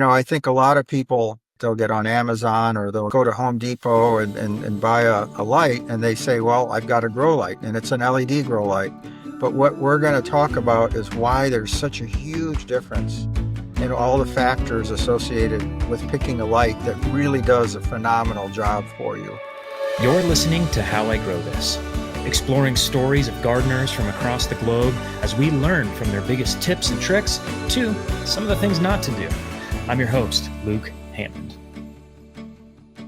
I think a lot of people, they'll get on Amazon or they'll go to Home Depot and buy a light and they say, well, I've got a grow light and it's an LED grow light. But what we're going to talk about is why there's such a huge difference in all the factors associated with picking a light that really does a phenomenal job for you. You're listening to How I Grow This, exploring stories of gardeners from across the globe as we learn from their biggest tips and tricks to some of the things not to do. I'm your host, Luke Hammond.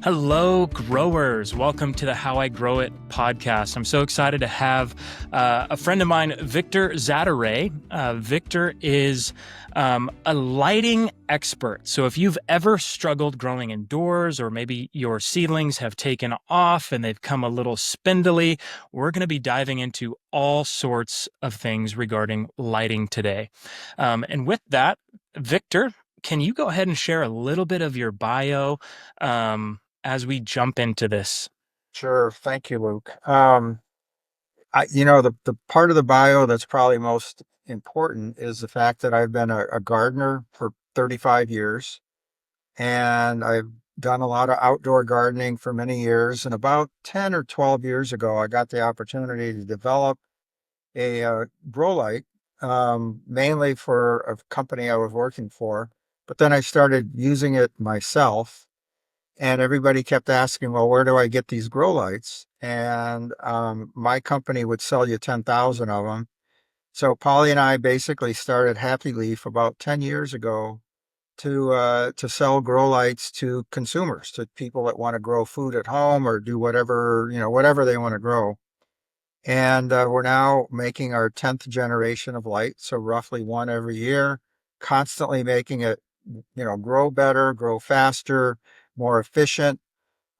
Hello, growers. Welcome to the How I Grow It podcast. I'm so excited to have a friend of mine, Victor Zadarej. Victor is a lighting expert. So if you've ever struggled growing indoors, or maybe your seedlings have taken off and they've come a little spindly, we're going to be diving into all sorts of things regarding lighting today. And with that, Victor, can you go ahead and share a little bit of your bio as we jump into this? Sure. Thank you, Luke. The part of the bio that's probably most important is the fact that I've been a gardener for 35 years, and I've done a lot of outdoor gardening for many years. And about 10 or 12 years ago, I got the opportunity to develop a grow light, mainly for a company I was working for. But then I started using it myself, and everybody kept asking, well, where do I get these grow lights? And my company would sell you 10,000 of them. So Polly and I basically started Happy Leaf about 10 years ago to sell grow lights to consumers, to people that want to grow food at home or do whatever they want to grow. And we're now making our 10th generation of light, so roughly one every year, constantly making it, grow better, grow faster, more efficient.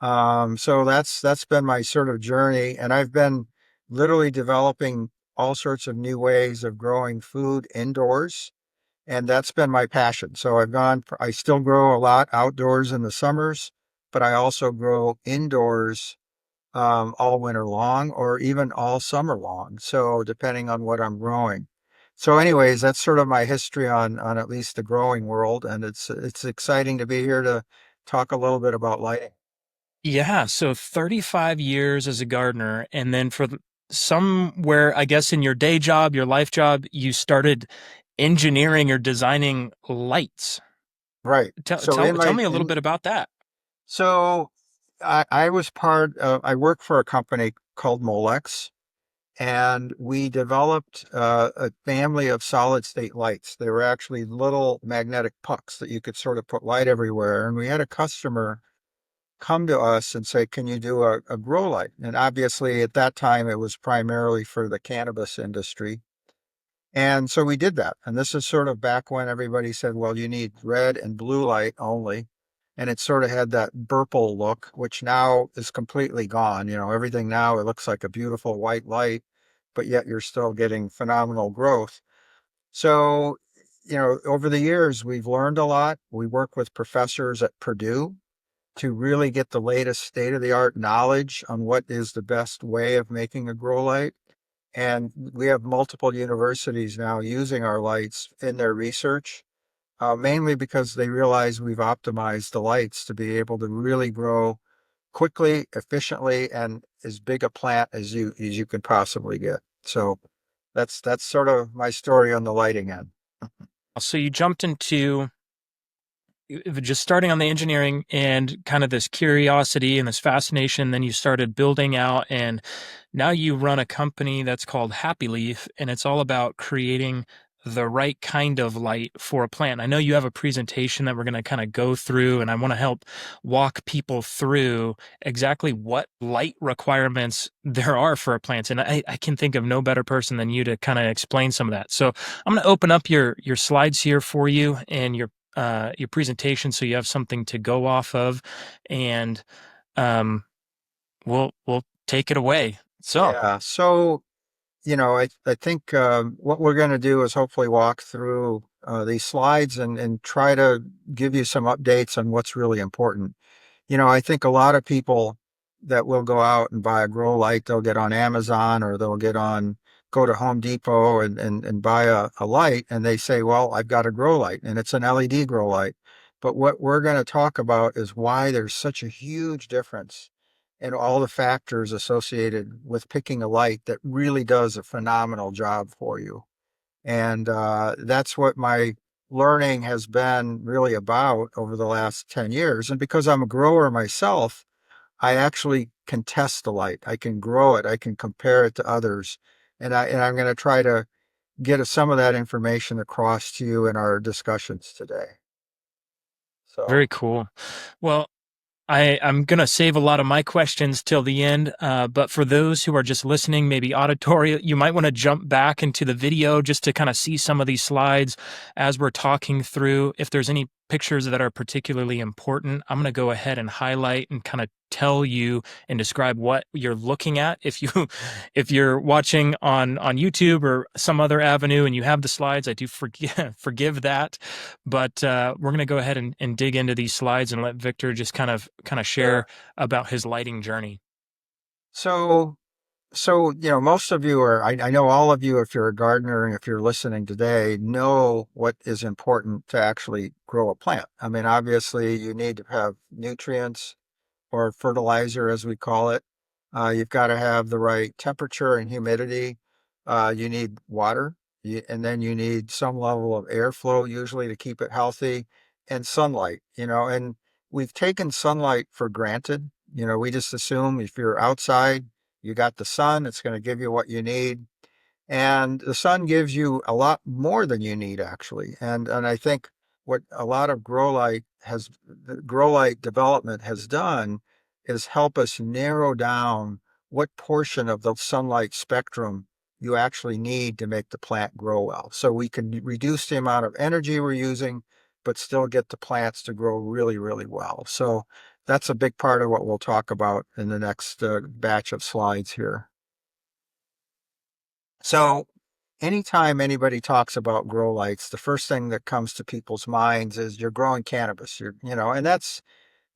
So that's been my sort of journey, and I've been literally developing all sorts of new ways of growing food indoors, and that's been my passion. So I still grow a lot outdoors in the summers, but I also grow indoors all winter long or even all summer long. So depending on what I'm growing. So anyways, that's sort of my history on at least the growing world. And it's exciting to be here to talk a little bit about lighting. Yeah, so 35 years as a gardener, and then somewhere, I guess, in your day job, your life job, you started engineering or designing lights. Right. Tell, So tell, tell me a little bit about that. so I work for a company called Molex, and we developed a family of solid state lights. They were actually little magnetic pucks that you could sort of put light everywhere. And we had a customer come to us and say, can you do a grow light? And obviously at that time, it was primarily for the cannabis industry. And so we did that. And this is sort of back when everybody said, well, you need red and blue light only. And it sort of had that purple look, which now is completely gone. Everything now, it looks like a beautiful white light, but yet you're still getting phenomenal growth. So, over the years, we've learned a lot. We work with professors at Purdue to really get the latest state of the art knowledge on what is the best way of making a grow light. And we have multiple universities now using our lights in their research, mainly because they realize we've optimized the lights to be able to really grow quickly, efficiently, and as big a plant as you can possibly get. So that's sort of my story on the lighting end. So you jumped into just starting on the engineering and kind of this curiosity and this fascination. Then you started building out, and now you run a company that's called Happy Leaf, and it's all about creating the right kind of light for a plant. I know you have a presentation that we're going to kind of go through, and I want to help walk people through exactly what light requirements there are for a plant. And I can think of no better person than you to kind of explain some of that. So I'm going to open up your slides here for you and your presentation, so you have something to go off of, and we'll take it away. So Yeah. So, I think what we're going to do is hopefully walk through these slides and try to give you some updates on what's really important. I think a lot of people that will go out and buy a grow light, they'll get on Amazon or go to Home Depot and buy a light, and they say, well, I've got a grow light and it's an LED grow light. But what we're going to talk about is why there's such a huge difference in all the factors associated with picking a light that really does a phenomenal job for you. And that's what my learning has been really about over the last 10 years. And because I'm a grower myself, I actually can test the light. I can grow it. I can compare it to others. And I'm going to try to get some of that information across to you in our discussions today. So, Very cool. Well, I'm going to save a lot of my questions till the end, but for those who are just listening, maybe auditory, you might want to jump back into the video just to kind of see some of these slides as we're talking through. If there's any pictures that are particularly important, I'm going to go ahead and highlight and kind of tell you and describe what you're looking at. If you if you're watching on YouTube or some other avenue and you have the slides, I do forgive that. But we're going to go ahead and dig into these slides and let Victor just kind of share sure. about his lighting journey. So, most of you are, I know all of you, if you're a gardener and if you're listening today, know what is important to actually grow a plant. I mean, obviously, you need to have nutrients or fertilizer, as we call it. You've got to have the right temperature and humidity. You need water, and then you need some level of airflow, usually to keep it healthy, and sunlight. And we've taken sunlight for granted. We just assume if you're outside, you got the sun, it's going to give you what you need. And the sun gives you a lot more than you need, actually. And I think what a lot of the grow light development has done is help us narrow down what portion of the sunlight spectrum you actually need to make the plant grow well. So we can reduce the amount of energy we're using, but still get the plants to grow really, really well. So that's a big part of what we'll talk about in the next batch of slides here. So anytime anybody talks about grow lights, the first thing that comes to people's minds is you're growing cannabis. And that's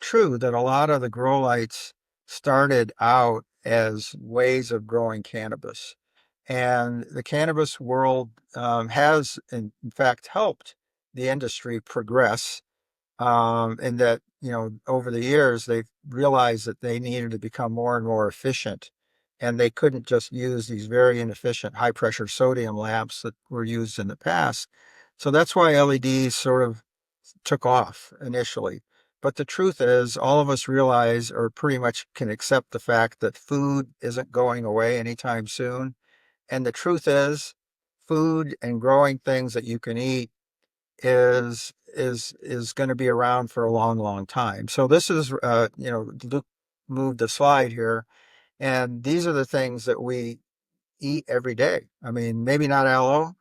true that a lot of the grow lights started out as ways of growing cannabis. And the cannabis world has, in fact, helped the industry progress, and that, over the years, they've realized that they needed to become more and more efficient. And they couldn't just use these very inefficient high pressure sodium lamps that were used in the past. So that's why LEDs sort of took off initially. But the truth is, all of us realize or pretty much can accept the fact that food isn't going away anytime soon. And the truth is, food and growing things that you can eat is going to be around for a long, long time. So this is, Luke moved the slide here, and these are the things that we eat every day. I mean, maybe not aloe,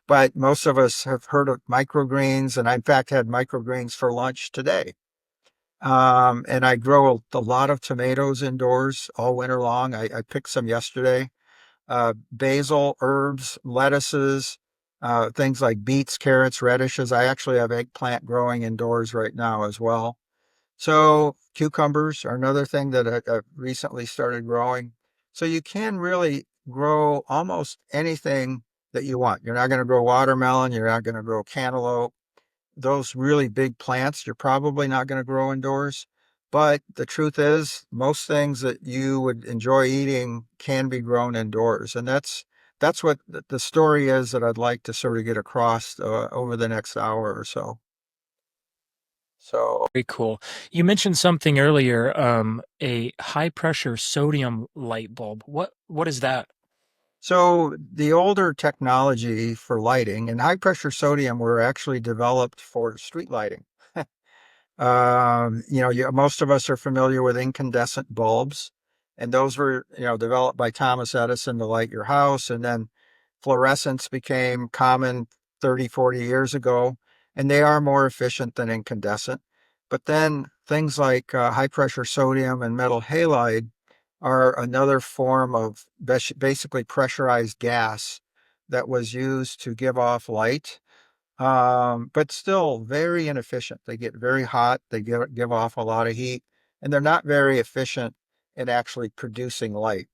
but most of us have heard of microgreens, and I in fact had microgreens for lunch today. And I grow a lot of tomatoes indoors all winter long. I picked some yesterday. Basil, herbs, lettuces, things like beets, carrots, radishes. I actually have eggplant growing indoors right now as well. So cucumbers are another thing that I've recently started growing. So you can really grow almost anything that you want. You're not going to grow watermelon. You're not going to grow cantaloupe. Those really big plants, you're probably not going to grow indoors. But the truth is, most things that you would enjoy eating can be grown indoors. And that's what the story is that I'd like to sort of get across over the next hour or so. So, Very cool. You mentioned something earlier, a high pressure sodium light bulb. What is that? so the older technology for lighting and high pressure sodium were actually developed for street lighting. Most of us are familiar with incandescent bulbs, and those were, developed by Thomas Edison to light your house. And then fluorescents became common 30, 40 years ago, and they are more efficient than incandescent. But then things like high pressure sodium and metal halide are another form of basically pressurized gas that was used to give off light, but still very inefficient. They get very hot, they give off a lot of heat, and they're not very efficient in actually producing light.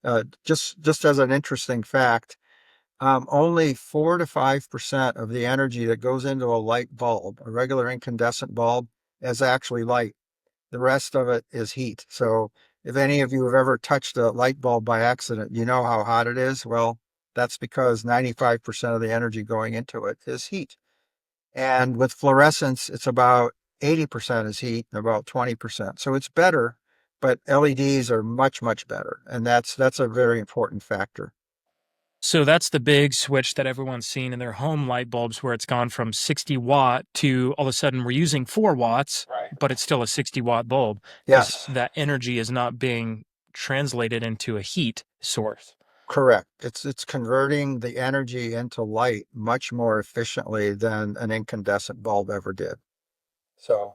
Just as an interesting fact, Only 4 to 5% of the energy that goes into a light bulb, a regular incandescent bulb, is actually light. The rest of it is heat. So if any of you have ever touched a light bulb by accident, you know how hot it is. Well, that's because 95% of the energy going into it is heat. And with fluorescence, it's about 80% is heat and about 20%. So it's better, but LEDs are much, much better. And that's a very important factor. So that's the big switch that everyone's seen in their home light bulbs where it's gone from 60 watt to all of a sudden we're using 4 watts, Right. but it's still a 60-watt bulb because Yes, that energy is not being translated into a heat source. correct. It's converting the energy into light much more efficiently than an incandescent bulb ever did. So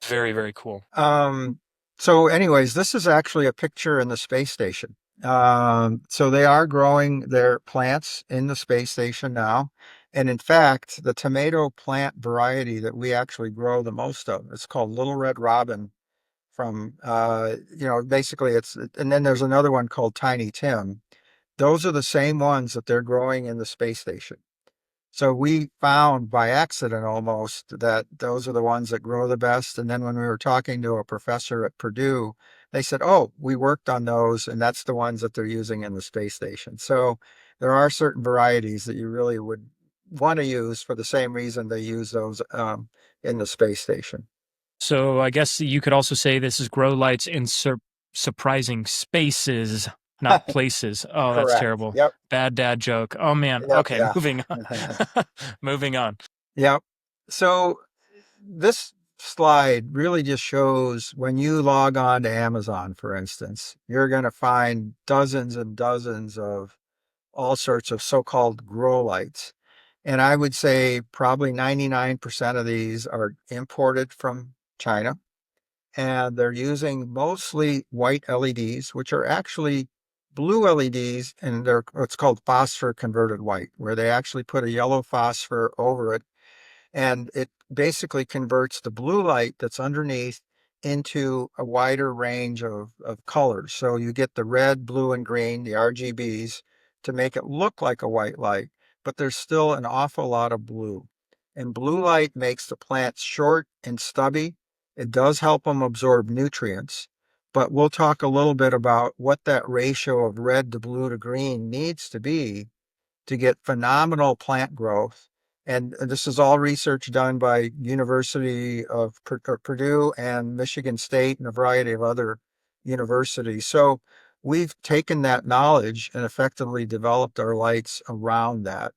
Very, very cool. Um, so anyways, this is actually a picture in the space station. So they are growing their plants in the space station now. And in fact, the tomato plant variety that we actually grow the most of, it's called Little Red Robin from, basically and then there's another one called Tiny Tim. Those are the same ones that they're growing in the space station. So we found by accident almost that those are the ones that grow the best. And then when we were talking to a professor at Purdue, they said, oh, we worked on those, and that's the ones that they're using in the space station. So there are certain varieties that you really would want to use for the same reason they use those in the space station. So I guess you could also say this is grow lights in surprising spaces, not places. Oh, that's Correct. terrible. Yep. Bad dad joke. Oh man. Yep. Okay, Yeah. moving on. Moving on. Yep. So this slide really just shows when you log on to Amazon, for instance, you're going to find dozens and dozens of all sorts of so-called grow lights. And I would say probably 99% of these are imported from China. And they're using mostly white LEDs, which are actually blue LEDs, and they're what's called phosphor converted white, where they actually put a yellow phosphor over it and it basically converts the blue light that's underneath into a wider range of colors. So you get the red, blue, and green, the RGBs, to make it look like a white light, but there's still an awful lot of blue. And blue light makes the plants short and stubby. It does help them absorb nutrients, but we'll talk a little bit about what that ratio of red to blue to green needs to be to get phenomenal plant growth. And this is all research done by University of Purdue and Michigan State and a variety of other universities. So we've taken that knowledge and effectively developed our lights around that.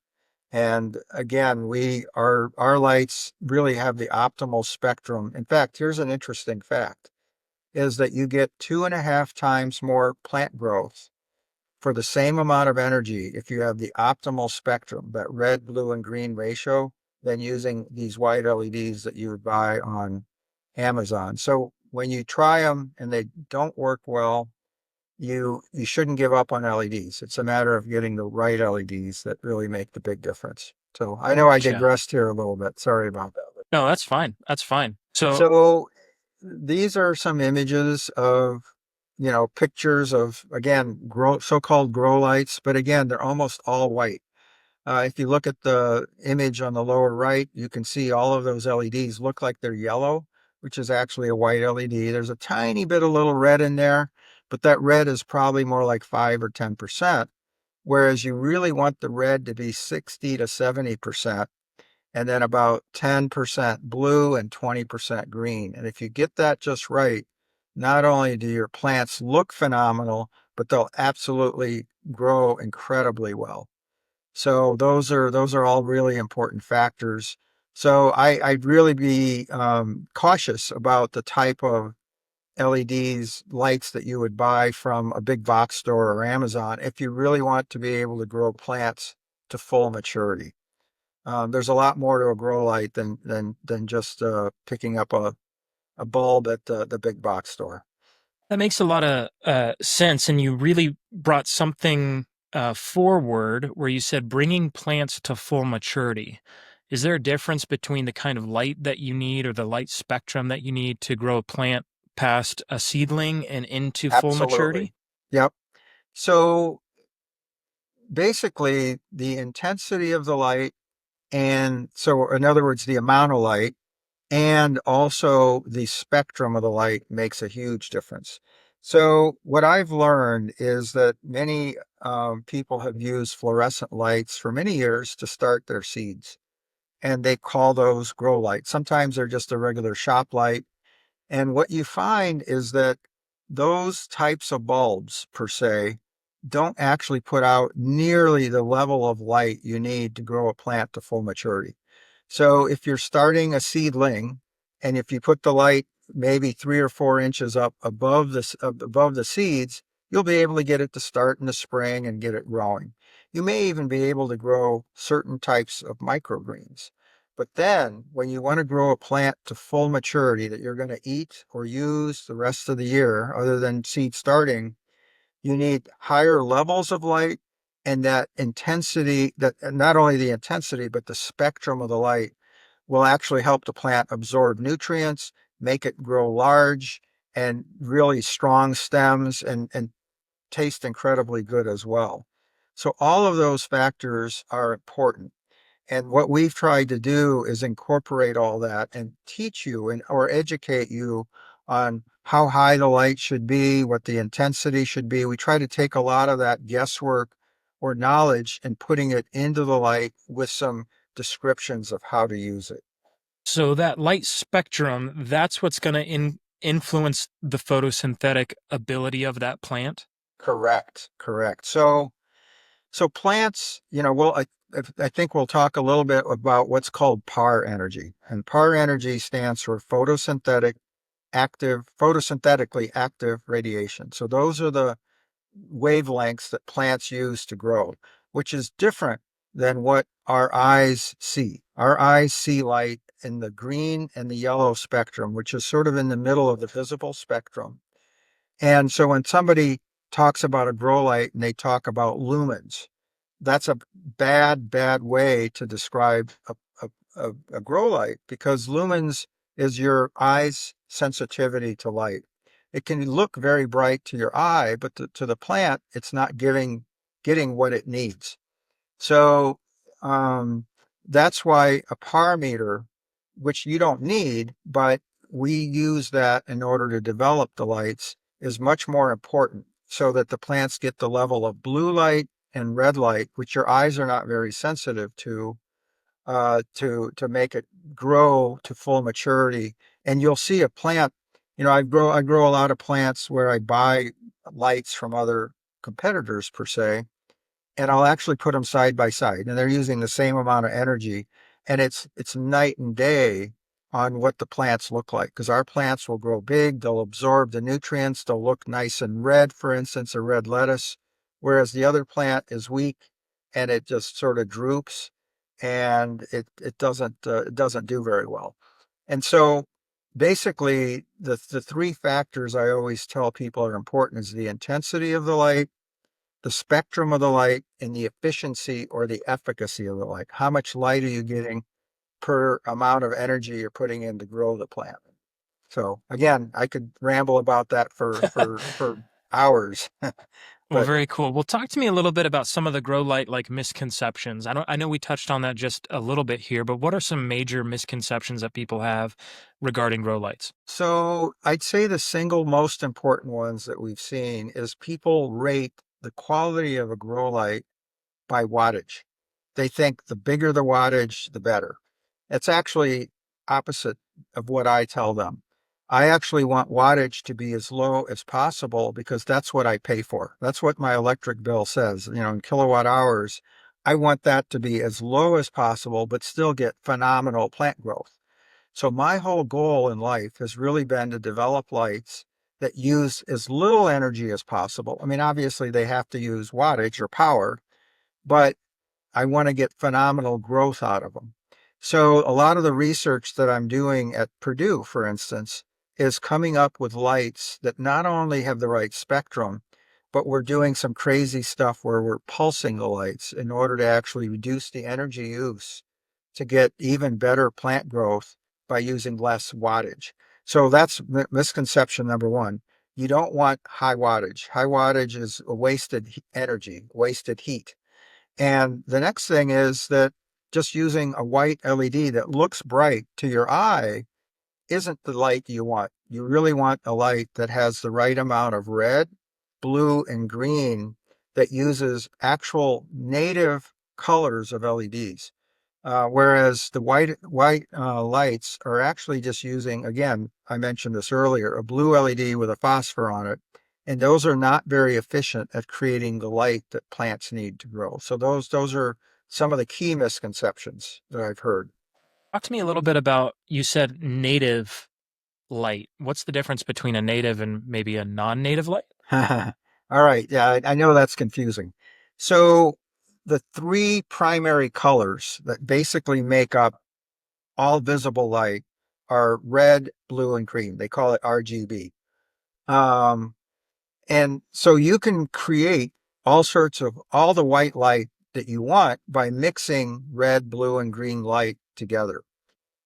And again, our lights really have the optimal spectrum. In fact, here's an interesting fact is that you get 2.5 times more plant growth for the same amount of energy if you have the optimal spectrum, that red, blue, and green ratio, than using these white LEDs that you would buy on Amazon. So when you try them and they don't work well, you shouldn't give up on LEDs. It's a matter of getting the right LEDs that really make the big difference. So I know I Gotcha. digressed here a little bit. Sorry about that. No, that's fine. That's fine. So So these are some images of, pictures of, again, so-called grow lights, but again, they're almost all white. If you look at the image on the lower right, you can see all of those LEDs look like they're yellow, which is actually a white LED. There's a tiny bit of little red in there, but that red is probably more like 5 or 10%, whereas you really want the red to be 60 to 70% and then about 10% blue and 20% green. And if you get that just right, not only do your plants look phenomenal, but they'll absolutely grow incredibly well. So those are all really important factors. So I'd really be cautious about the type of LEDs lights that you would buy from a big box store or Amazon if you really want to be able to grow plants to full maturity. There's a lot more to a grow light than just picking up a bulb at the big box store. that makes a lot of sense. And you really brought something forward where you said bringing plants to full maturity. Is there a difference between the kind of light that you need or the light spectrum that you need to grow a plant past a seedling and into full Absolutely. maturity? Yep. So basically the intensity of the light, and so in other words, the amount of light and also the spectrum of the light makes a huge difference. So what I've learned is that many people have used fluorescent lights for many years to start their seeds, and they call those grow lights. Sometimes they're just a regular shop light. And what you find is that those types of bulbs, per se, don't actually put out nearly the level of light you need to grow a plant to full maturity. So if you're starting a seedling, and if you put the light maybe 3 or 4 inches up above the seeds, you'll be able to get it to start in the spring and get it growing. You may even be able to grow certain types of microgreens. But then when you want to grow a plant to full maturity that you're going to eat or use the rest of the year, other than seed starting, you need higher levels of light, and that intensity, that not only the intensity, but the spectrum of the light will actually help the plant absorb nutrients, make it grow large and really strong stems, and taste incredibly good as well. So all of those factors are important. And what we've tried to do is incorporate all that and teach you and or educate you on how high the light should be, what the intensity should be. We try to take a lot of that guesswork or knowledge and putting it into the light with some descriptions of how to use it. So that light spectrum, that's what's going to influence the photosynthetic ability of that plant. Correct, correct. So plants, I think we'll talk a little bit about what's called PAR energy. And PAR energy stands for photosynthetically active radiation. So those are the wavelengths that plants use to grow, which is different than what our eyes see. Our eyes see light in the green and the yellow spectrum, which is sort of in the middle of the visible spectrum. And so when somebody talks about a grow light and they talk about lumens, that's a bad way to describe a grow light, because lumens is your eye's sensitivity to light. It can look very bright to your eye, but to the plant, it's not getting what it needs. So um, that's why a par meter, which you don't need, but we use that in order to develop the lights, is much more important so that the plants get the level of blue light and red light, which your eyes are not very sensitive to make it grow to full maturity. And you'll see a plant, I grow a lot of plants where I buy lights from other competitors per se, and I'll actually put them side by side, and they're using the same amount of energy, and it's night and day on what the plants look like, because our plants will grow big, they'll absorb the nutrients, they'll look nice and red, for instance, a red lettuce, whereas the other plant is weak and it just sort of droops, and it doesn't do very well. And so basically the three factors I always tell people are important is the intensity of the light, the spectrum of the light, and the efficiency or the efficacy of the light. How much light are you getting per amount of energy you're putting in to grow the plant? So again, I could ramble about that for hours, Well, but very cool. Well, talk to me a little bit about some of the grow light like misconceptions. I know we touched on that just a little bit here, but what are some major misconceptions that people have regarding grow lights? so I'd say the single most important ones that we've seen is people rate the quality of a grow light by wattage. They think the bigger the wattage, the better. It's actually opposite of what I tell them. I actually want wattage to be as low as possible because that's what I pay for. That's what my electric bill says, in kilowatt hours. I want that to be as low as possible, but still get phenomenal plant growth. So my whole goal in life has really been to develop lights that use as little energy as possible. I mean, obviously they have to use wattage or power, but I want to get phenomenal growth out of them. So a lot of the research that I'm doing at Purdue, for instance, is coming up with lights that not only have the right spectrum, but we're doing some crazy stuff where we're pulsing the lights in order to actually reduce the energy use to get even better plant growth by using less wattage. So that's misconception number one. You don't want high wattage. High wattage is a wasted energy, wasted heat. And the next thing is that just using a white LED that looks bright to your eye isn't the light you want. You really want a light that has the right amount of red, blue, and green that uses actual native colors of LEDs. Whereas the white lights are actually just using, again, I mentioned this earlier, a blue LED with a phosphor on it, and those are not very efficient at creating the light that plants need to grow. So those are some of the key misconceptions that I've heard. Talk to me a little bit about, you said native light. What's the difference between a native and maybe a non-native light? All right, yeah, I know that's confusing. So the three primary colors that basically make up all visible light are red, blue, and green. They call it RGB. Um, and so you can create all sorts of all the white light that you want by mixing red, blue, and green light together.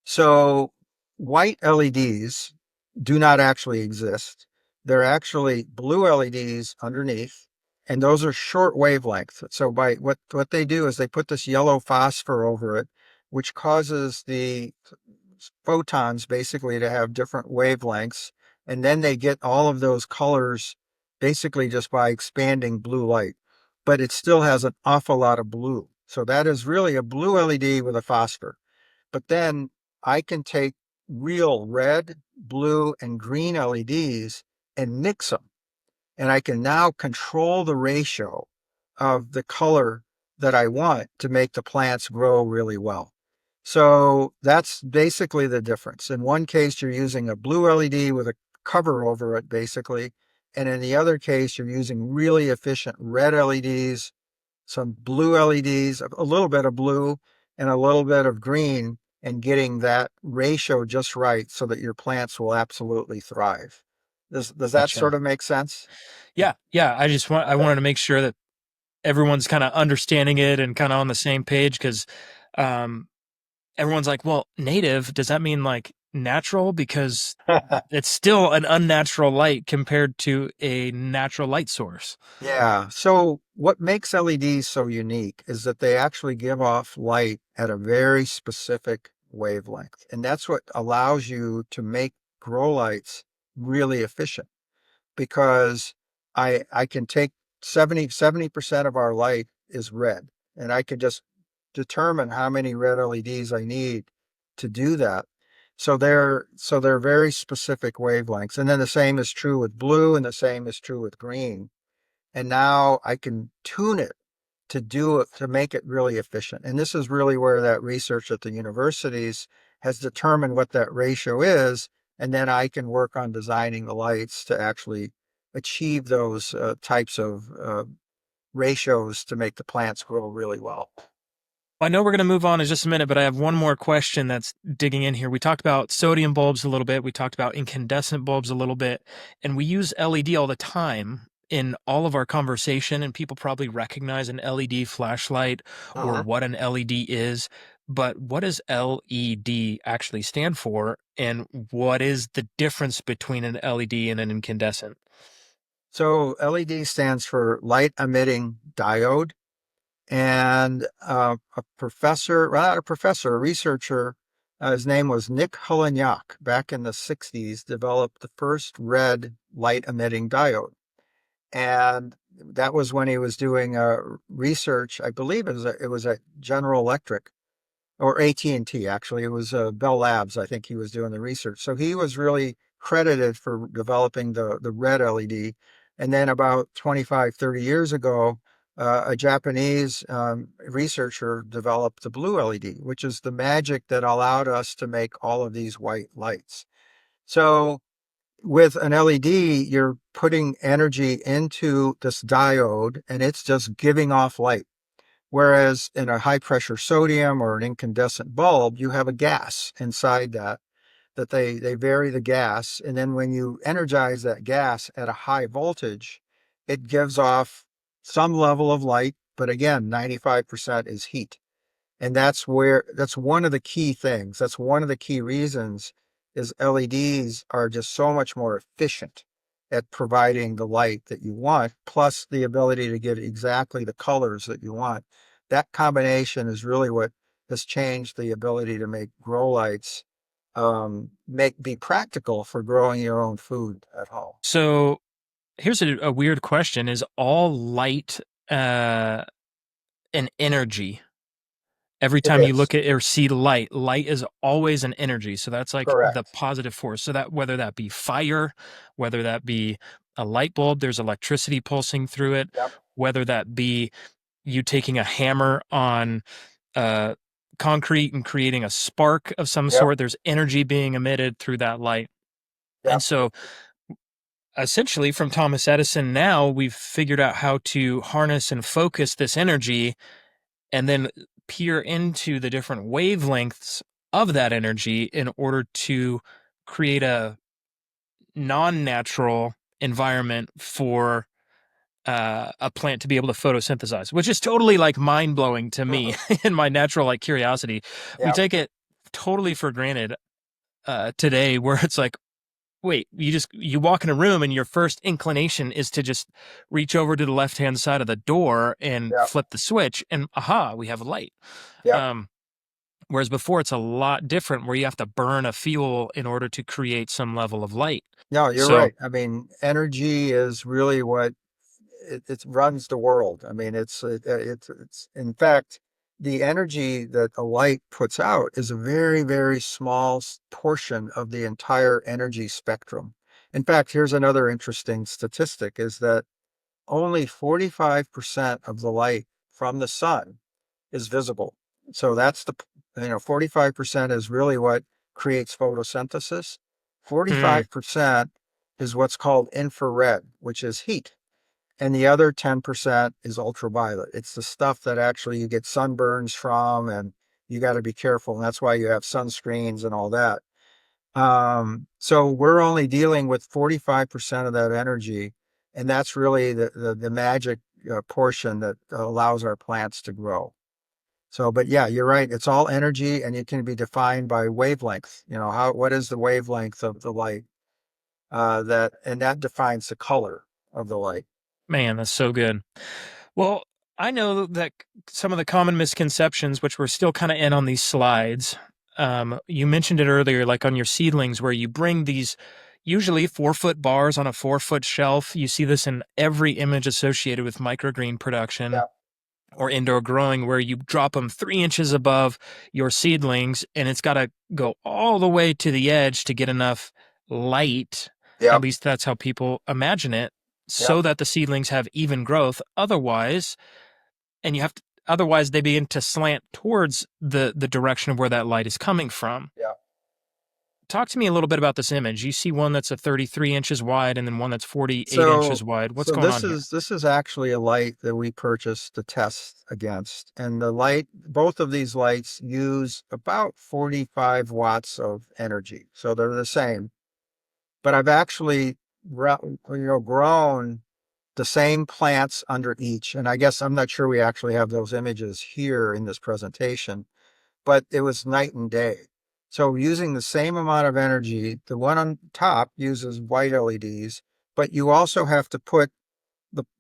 So white LEDs do not actually exist. They're actually blue LEDs underneath, and those are short wavelengths. So by what they do is they put this yellow phosphor over it, which causes the photons basically to have different wavelengths, and then they get all of those colors basically just by expanding blue light. But it still has an awful lot of blue. So that is really a blue LED with a phosphor. But then I can take real red, blue, and green LEDs and mix them. And I can now control the ratio of the color that I want to make the plants grow really well. So that's basically the difference. In one case, you're using a blue LED with a cover over it, basically. And in the other case, you're using really efficient red LEDs, some blue LEDs, a little bit of blue, and a little bit of green, and getting that ratio just right so that your plants will absolutely thrive. Does that sort Gotcha. of make sense? Yeah, yeah. I wanted to make sure that everyone's kind of understanding it and kind of on the same page because um, everyone's like, well, native, does that mean like natural? Because it's still an unnatural light compared to a natural light source. Yeah. So what makes LEDs so unique is that they actually give off light at a very specific wavelength. And that's what allows you to make grow lights really efficient because I can take 70% of our light is red, and I can just determine how many red LEDs I need to do that. So they're very specific wavelengths. And then the same is true with blue and the same is true with green. And now I can tune it to do it to make it really efficient. And this is really where that research at the universities has determined what that ratio is. And then I can work on designing the lights to actually achieve those types of ratios to make the plants grow really well. I know we're going to move on in just a minute, but I have one more question that's digging in here. We talked about sodium bulbs a little bit. We talked about incandescent bulbs a little bit, and we use LED all the time in all of our conversation, and people probably recognize an LED flashlight or Uh-huh. what an LED is. But what does LED actually stand for, and what is the difference between an LED and an incandescent? So LED stands for light emitting diode. And a professor, well, not a professor, a researcher, his name was Nick Hulignac, back in the 60s, developed the first red light emitting diode. And that was when he was doing research, I believe it was at General Electric or AT&T actually. It was Bell Labs, I think he was doing the research. So he was really credited for developing the red LED. And then about 25, 30 years ago, a Japanese researcher developed the blue LED, which is the magic that allowed us to make all of these white lights. So with an LED, you're putting energy into this diode and it's just giving off light. Whereas in a high pressure sodium or an incandescent bulb, you have a gas inside that they vary the gas. And then when you energize that gas at a high voltage, it gives off some level of light. But again, 95% is heat. And that's one of the key things. That's one of the key reasons is LEDs are just so much more efficient at providing the light that you want, plus the ability to get exactly the colors that you want. that combination is really what has changed the ability to make grow lights make be practical for growing your own food at home. So here's a weird question. Is all light uh, an energy? Every It time you is look at or see light, light is always an energy. So that's like the correct. positive force. So that whether that be fire, whether that be a light bulb, there's electricity pulsing through it, Yep, whether that be you taking a hammer on uh, concrete and creating a spark of some yep, sort, there's energy being emitted through that light. And yep, so essentially from Thomas Edison, now we've figured out how to harness and focus this energy and then peer into the different wavelengths of that energy in order to create a non-natural environment for a plant to be able to photosynthesize, which is totally like mind-blowing to me mhm, in my natural like curiosity. We yep, take it totally for granted today, where it's like, wait, you walk in a room and your first inclination is to just reach over to the left-hand side of the door and yep, flip the switch, and aha, we have a light. yep. Um, Whereas before it's a lot different where you have to burn a fuel in order to create some level of light. No, you're So, right. I mean, energy is really what it runs the world. I mean, it's in fact the energy that a light puts out is a very, very small portion of the entire energy spectrum. In fact, here's another interesting statistic is that only 45% of the light from the sun is visible. So that's 45% is really what creates photosynthesis. mm, 45% is what's called infrared, which is heat. And the other 10% is ultraviolet. It's the stuff that actually you get sunburns from, and you got to be careful. And that's why you have sunscreens and all that. So we're only dealing with 45% of that energy. And that's really the magic portion that allows our plants to grow. So, but yeah, you're right. It's all energy and it can be defined by wavelength. What is the wavelength of the light? And that defines the color of the light. man, that's so good. Well, I know that some of the common misconceptions, which we're still kind of in on these slides, you mentioned it earlier, like on your seedlings, where you bring these usually 4 foot bars on a 4 foot shelf. You see this in every image associated with microgreen production Yeah, or indoor growing, where you drop them 3 inches above your seedlings and it's got to go all the way to the edge to get enough light. At yep, least that's how people imagine it, yep, so that the seedlings have even growth. Otherwise, and you have to, otherwise they begin to slant towards the direction of where that light is coming from. yep. Talk to me a little bit about this image. You see one that's a 33 inches wide and then one that's 48 So, inches wide. What's so going on here? this is actually a light that we purchased to test against, and both of these lights use about 45 watts of energy, so they're the same. But I've actually, grown the same plants under each, and I guess I'm not sure we actually have those images here in this presentation, but it was night and day. So using the same amount of energy, the one on top uses white LEDs, but you also have to put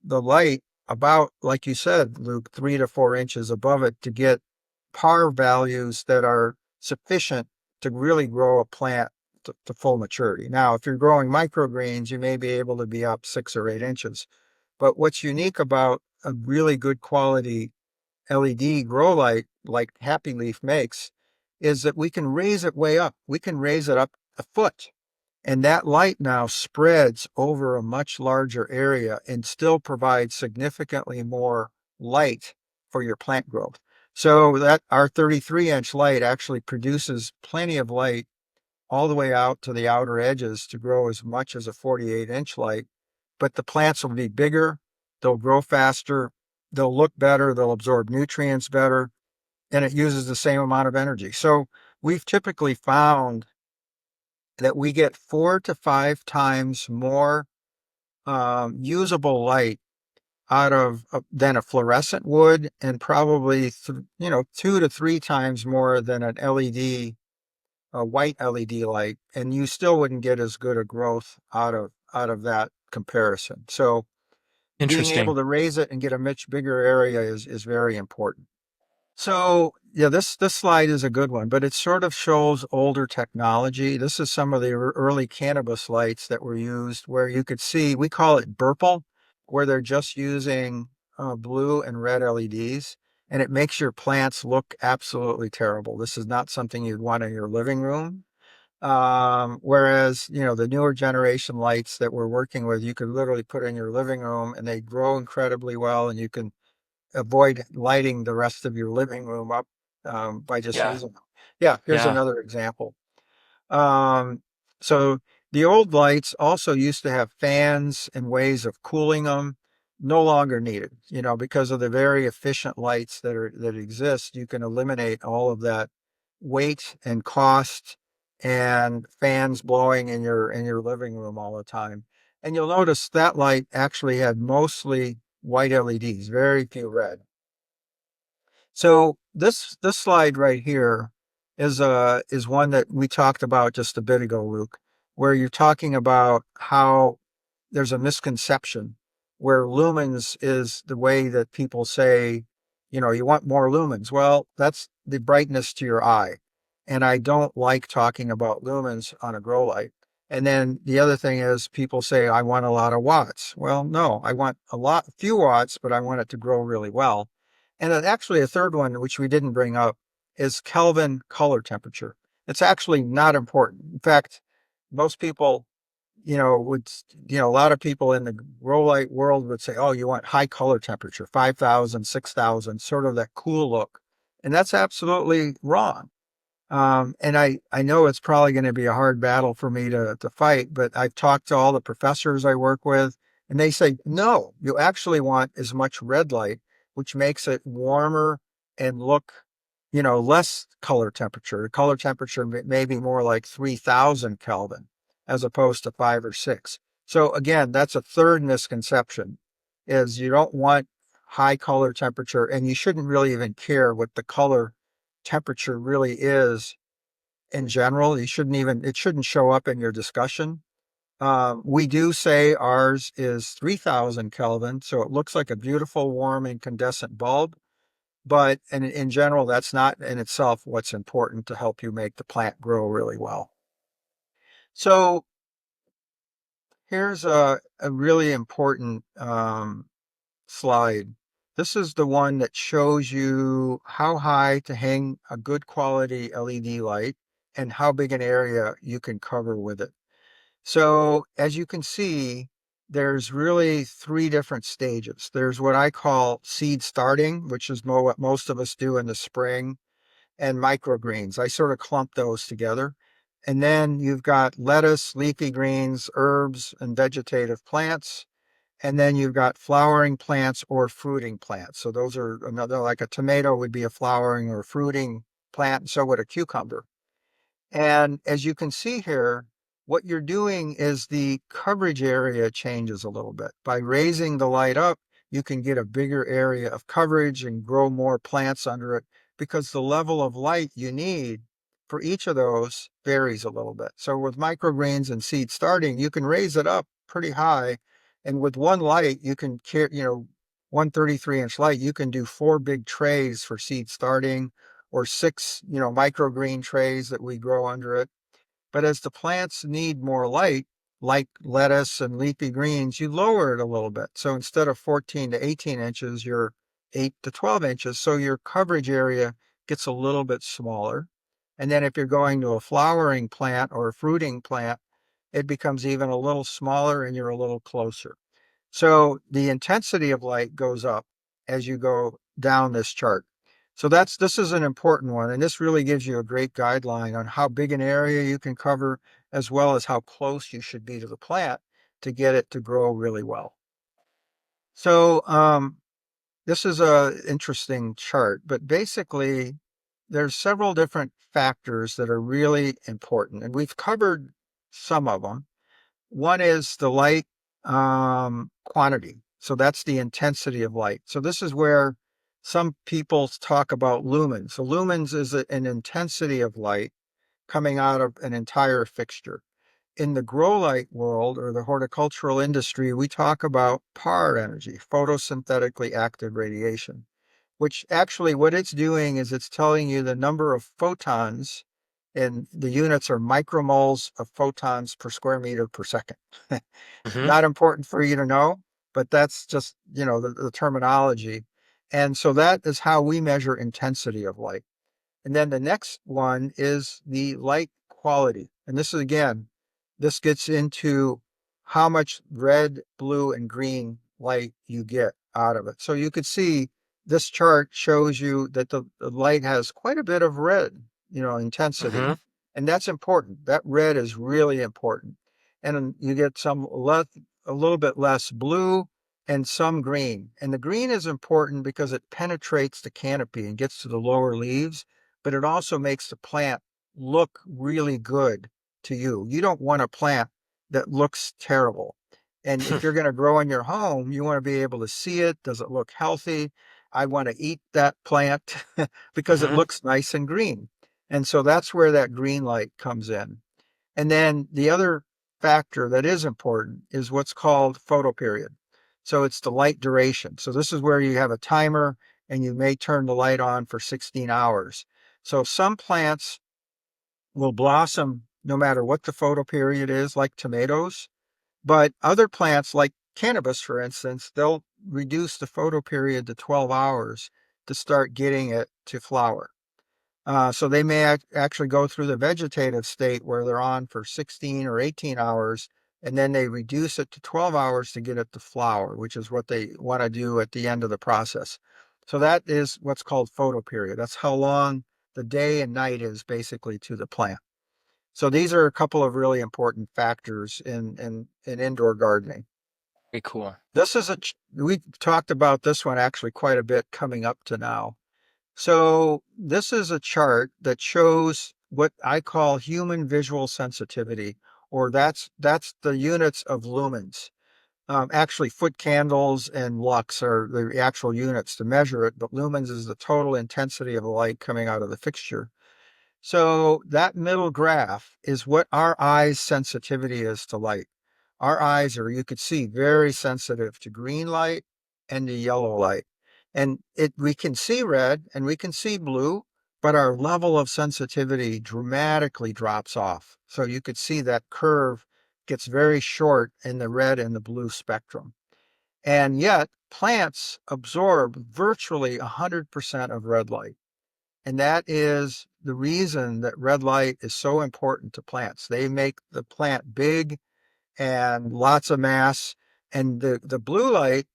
the light about, like you said, Luke, 3 to 4 inches above it to get par values that are sufficient to really grow a plant to full maturity. Now, if you're growing microgreens, you may be able to be up 6 or 8 inches. But what's unique about a really good quality LED grow light like Happy Leaf makes is that we can raise it way up. We can raise it up a foot. And that light now spreads over a much larger area and still provides significantly more light for your plant growth. So that our 33-inch light actually produces plenty of light all the way out to the outer edges to grow as much as a 48-inch light. But the plants will be bigger, they'll grow faster, they'll look better, they'll absorb nutrients better, and it uses the same amount of energy. So we've typically found that we get 4 to 5 times more usable light out of than a fluorescent would, and probably 2 to 3 times more than an LED, a white LED light, and you still wouldn't get as good a growth out of that comparison. So being able Interesting. to raise it and get a much bigger area is very important. So yeah, this slide is a good one, but it sort of shows older technology. This is some of the early cannabis lights that were used where you could see, we call it burple, where they're just using blue and red LEDs, and it makes your plants look absolutely terrible. This is not something you'd want in your living room. Whereas, the newer generation lights that we're working with, you could literally put in your living room and they grow incredibly well, and you can avoid lighting the rest of your living room up by just Yeah. using them. Yeah, here's Yeah. another example. Um, so the old lights also used to have fans and ways of cooling them, no longer needed, because of the very efficient lights that exist. You can eliminate all of that weight and cost and fans blowing in your living room all the time. And you'll notice that light actually had mostly white LEDs, very few red. So this slide right here is one that we talked about just a bit ago, Luke, where you're talking about how there's a misconception where lumens is the way that people say, you want more lumens. Well, that's the brightness to your eye. And I don't like talking about lumens on a grow light. And then the other thing is people say, I want a lot of watts. Well, no, I want few watts, but I want it to grow really well. And then actually a third one, which we didn't bring up, is Kelvin color temperature. It's actually not important. In fact, most people, would, a lot of people in the grow light world would say, oh, you want high color temperature, 5,000, 6,000, sort of that cool look. And that's absolutely wrong. And I know it's probably going to be a hard battle for me to fight, but I've talked to all the professors I work with, and they say, no, you actually want as much red light, which makes it warmer and look, less color temperature. Color temperature may be more like 3,000 Kelvin as opposed to 5 or 6. So again, that's a third misconception is you don't want high color temperature, and you shouldn't really even care what the color temperature really is in general. It shouldn't show up in your discussion. We do say ours is 3,000 Kelvin, so it looks like a beautiful, warm, incandescent bulb. But in general, that's not in itself what's important to help you make the plant grow really well. So here's a really important slide. This is the one that shows you how high to hang a good quality LED light and how big an area you can cover with it. So as you can see, there's really three different stages. There's what I call seed starting, which is what most of us do in the spring, and microgreens. I sort of clump those together. And then you've got lettuce, leafy greens, herbs, and vegetative plants. And then you've got flowering plants or fruiting plants. So those are another, like a tomato would be a flowering or fruiting plant, and so would a cucumber. And as you can see here, what you're doing is the coverage area changes a little bit. By raising the light up, you can get a bigger area of coverage and grow more plants under it because the level of light you need for each of those varies a little bit. So with microgreens and seed starting, you can raise it up pretty high. And with one light, you can, 133-inch light, you can do 4 big trays for seed starting or 6, microgreen trays that we grow under it. But as the plants need more light, like lettuce and leafy greens, you lower it a little bit. So instead of 14 to 18 inches, you're 8 to 12 inches. So your coverage area gets a little bit smaller. And then if you're going to a flowering plant or a fruiting plant, it becomes even a little smaller and you're a little closer. So the intensity of light goes up as you go down this chart. So this is an important one, and this really gives you a great guideline on how big an area you can cover, as well as how close you should be to the plant to get it to grow really well. So this is a interesting chart, but basically there's several different factors that are really important, and we've covered some of them. One is the light quantity. So that's the intensity of light. So this is where some people talk about lumens. So lumens is an intensity of light coming out of an entire fixture. In the grow light world or the horticultural industry, we talk about PAR energy, photosynthetically active radiation. which actually what it's doing is it's telling you the number of photons, and the units are micromoles of photons per square meter per second. Hmm. Not important for you to know, but that's just, the terminology. And so that is how we measure intensity of light. And then the next one is the light quality. And this is again, this gets into how much red, blue, and green light you get out of it. So you could see this chart shows you that the light has quite a bit of red, intensity. Hmm. And that's important. That red is really important. And you get a little bit less blue and some green. And the green is important because it penetrates the canopy and gets to the lower leaves, but it also makes the plant look really good to you. You don't want a plant that looks terrible. And if you're going to grow in your home, you want to be able to see it. Does it look healthy? I want to eat that plant because it Hmm. looks nice and green. And so that's where that green light comes in. And then the other factor that is important is what's called photoperiod. So it's the light duration. So this is where you have a timer and you may turn the light on for 16 hours. So some plants will blossom no matter what the photoperiod is, like tomatoes. But other plants, like cannabis, for instance, they'll reduce the photoperiod to 12 hours to start getting it to flower. So they may actually go through the vegetative state where they're on for 16 or 18 hours, and then they reduce it to 12 hours to get it to flower, which is what they want to do at the end of the process. So that is what's called photoperiod. That's how long the day and night is basically to the plant. So these are a couple of really important factors in indoor gardening. Very cool. We talked about this one actually quite a bit coming up to now. So this is a chart that shows what I call human visual sensitivity, or that's the units of lumens. Actually, foot candles and lux are the actual units to measure it, but lumens is the total intensity of the light coming out of the fixture. So that middle graph is what our eyes' sensitivity is to light. Our eyes are, you could see, very sensitive to green light and to yellow light. And we can see red and we can see blue, but our level of sensitivity dramatically drops off. So you could see that curve gets very short in the red and the blue spectrum. And yet, plants absorb virtually 100% of red light. And that is the reason that red light is so important to plants. They make the plant big and lots of mass. And the blue light,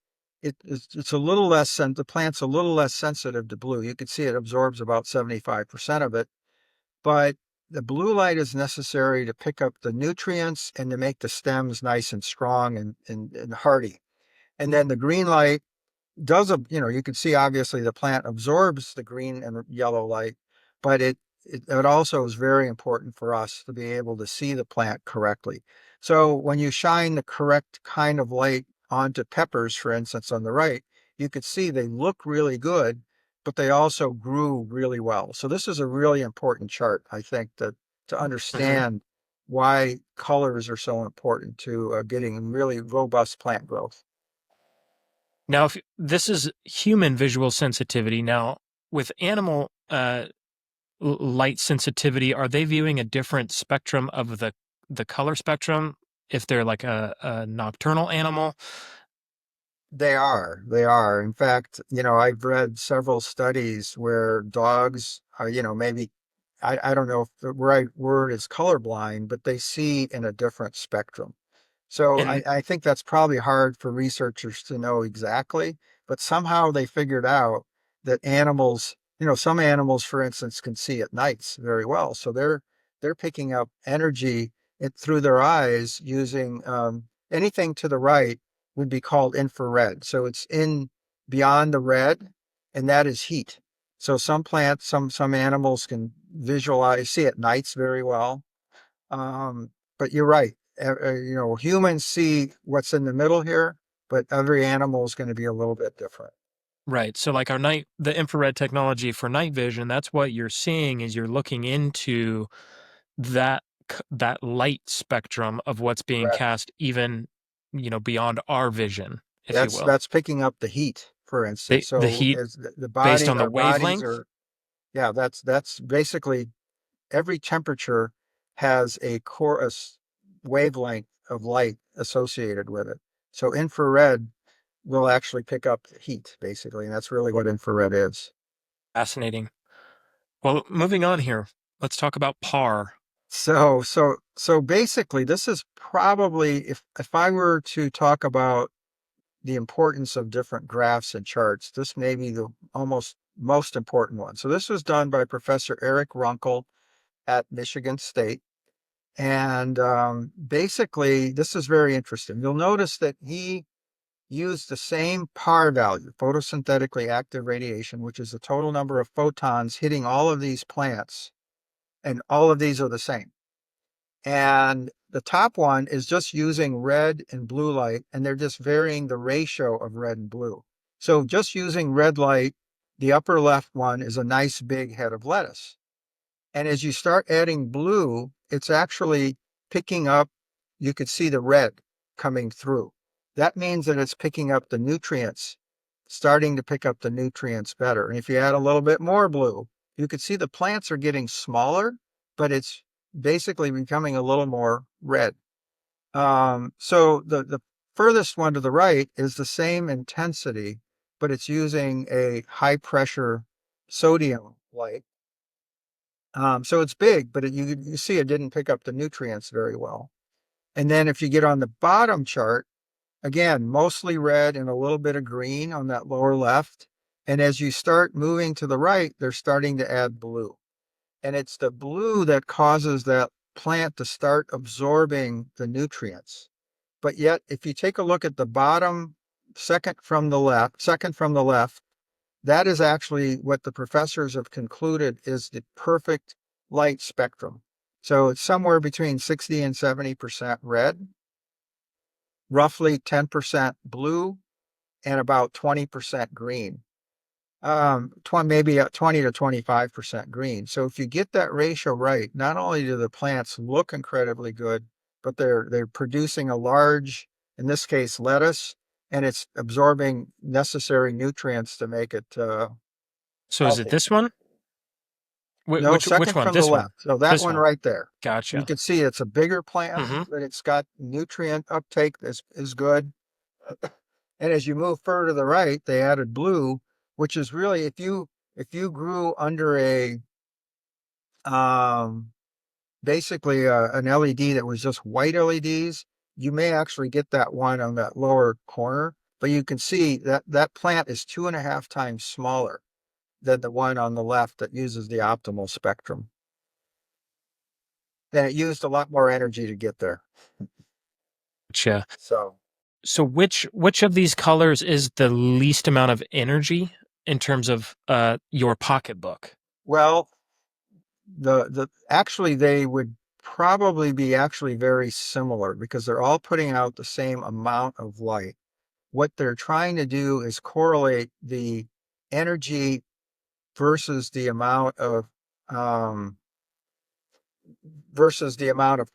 it's a little less, the plant's a little less sensitive to blue. You can see it absorbs about 75% of it. But the blue light is necessary to pick up the nutrients and to make the stems nice and strong and hardy. And then the green light does you can see obviously the plant absorbs the green and yellow light, but it also is very important for us to be able to see the plant correctly. So when you shine the correct kind of light onto peppers, for instance, on the right, you could see they look really good, but they also grew really well. So this is a really important chart, I think, that to Hmm. understand why colors are so important to getting really robust plant growth. Now, if this is human visual sensitivity, now with animal light sensitivity, are they viewing a different spectrum of the color spectrum if they're like a nocturnal animal? They are. They are. In fact, I've read several studies where dogs are, maybe, I don't know if the right word is colorblind, but they see in a different spectrum. So And I think that's probably hard for researchers to know exactly, but somehow they figured out that animals, some animals, for instance, can see at nights very well. So they're picking up energy through their eyes using anything to the right would be called infrared. So it's in beyond the red, and that is heat. So some plants, some animals can see at nights very well. But you're right. Humans see what's in the middle here, but every animal is going to be a little bit different. right, so like the infrared technology for night vision, that's what you're seeing is you're looking into that that light spectrum of what's being Correct. cast even, beyond our vision, if you That's will. that's picking up the heat for instance. The So heat as the based body, on the our bodies wavelength. are, yeah, that's basically every temperature has a chorus wavelength of light associated with it. So infrared will actually pick up heat, basically, and that's really what infrared is. Fascinating. Well, moving on here, let's talk about PAR. So basically, this is probably if I were to talk about the importance of different graphs and charts, this may be the almost most important one. So this was done by Professor Eric Runkle at Michigan State. And basically, this is very interesting. You'll notice that he used the same PAR value, photosynthetically active radiation, which is the total number of photons hitting all of these plants. And all of these are the same. And the top one is just using red and blue light, and they're just varying the ratio of red and blue. So just using red light, the upper left one is a nice big head of lettuce. And as you start adding blue, it's actually picking up, you could see the red coming through. That means that it's picking up the nutrients, starting to pick up the nutrients better. And if you add a little bit more blue, you could see the plants are getting smaller, but it's basically becoming a little more red. So the furthest one to the right is the same intensity, but it's using a high pressure sodium light. So it's big, but you see it didn't pick up the nutrients very well. And then if you get on the bottom chart, again, mostly red and a little bit of green on that lower left. And as you start moving to the right, they're starting to add blue. And it's the blue that causes that plant to start absorbing the nutrients. But yet, if you take a look at the bottom, second from the left, that is actually what the professors have concluded is the perfect light spectrum. So it's somewhere between 60 and 70% red, roughly 10% blue, and about 20% green. Maybe 20 to 25% green. So if you get that ratio right, not only do the plants look incredibly good, but they're producing a large, in this case, lettuce, and it's absorbing necessary nutrients to make it So is it healthy. this one? No, Which second one? from the This one. left. So that This one one. right there. You Gotcha. can see it's a bigger plant, Hmm. but it's got nutrient uptake is good. And as you move further to the right, they added blue, which is really if you grew under a um, basically an LED that was just white LEDs, you may actually get that one on that lower corner. But you can see that that plant is 2.5 times smaller than the one on the left that uses the optimal spectrum. And it used a lot more energy to get there. Gotcha. So, So which of these colors is the least amount of energy in terms of your pocketbook? well, the actually they would probably be actually very similar because they're all putting out the same amount of light. What they're trying to do is correlate the energy versus the amount of um,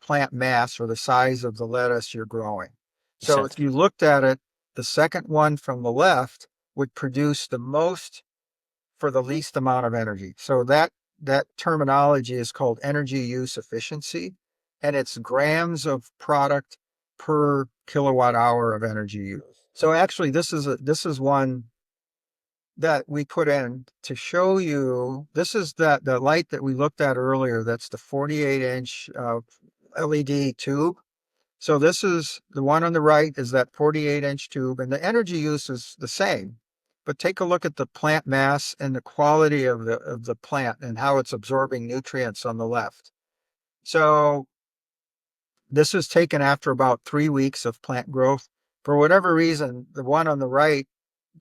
plant mass or the size of the lettuce you're growing. Makes So sense. if you looked at it, the second one from the left would produce the most for the least amount of energy. So that terminology is called energy use efficiency, and it's grams of product per kilowatt hour of energy use. So actually, this is one that we put in to show you. This is that the light that we looked at earlier. That's the 48-inch LED tube. So this is the one on the right is that 48-inch tube, and the energy use is the same. But take a look at the plant mass and the quality of the plant and how it's absorbing nutrients on the left. So this is taken after about 3 weeks of plant growth. For whatever reason, the one on the right,